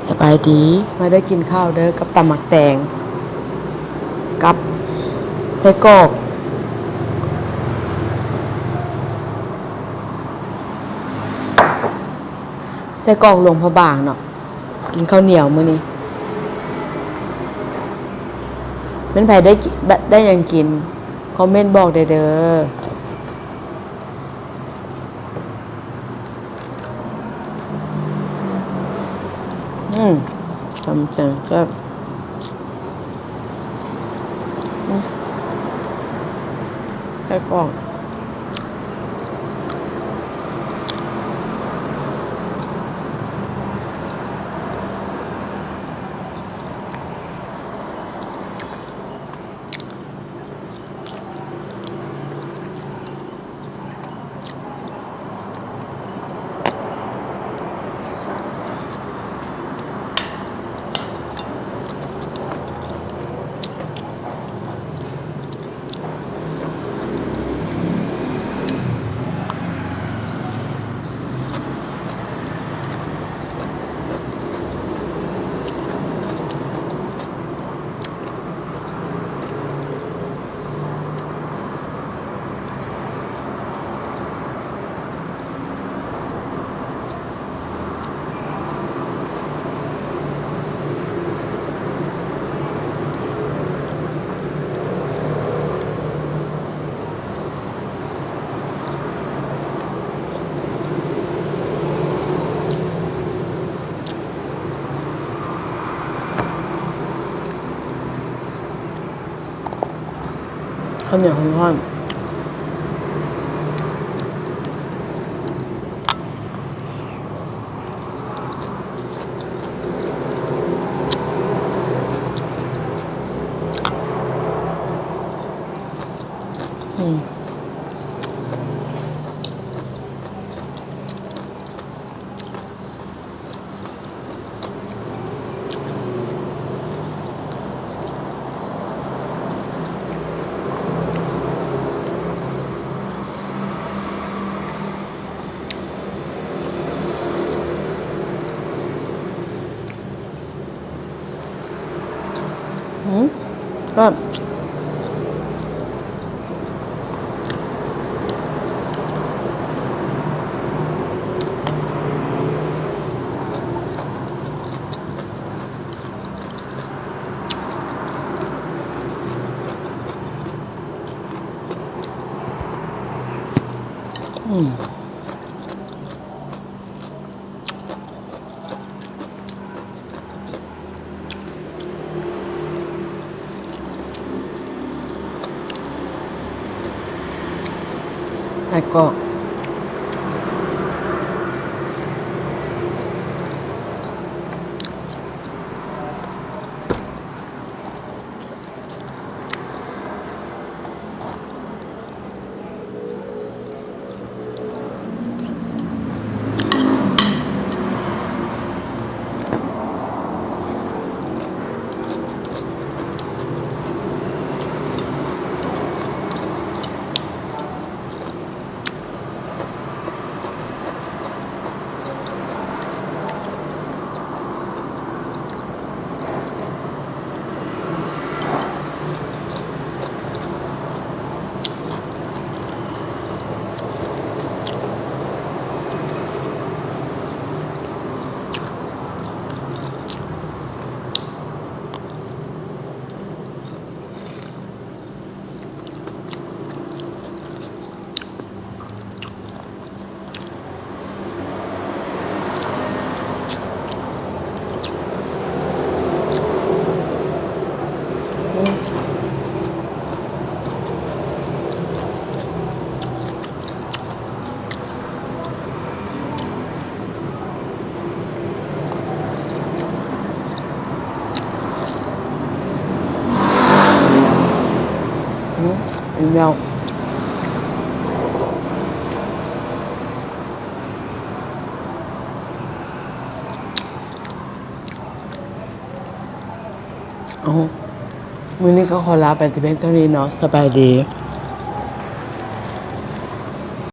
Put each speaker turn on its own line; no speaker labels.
สบายดีมาได้กินข้าวเด้อกับตำหมักแตงกับไส้กรอกหลวงพระบางเนาะกินข้าวเหนียวมื้อนี้แม่นไผได้กิได้หยังกินคอมเมนต์บอกได้เด้อจำจังก็ไส้กรอกข้าวเหนียวร้อนก็ไส้กรอกเป็นยาวมื้อนี้ก็ขอลาไปแต่เพียงเท่านี้เนาะสบายดี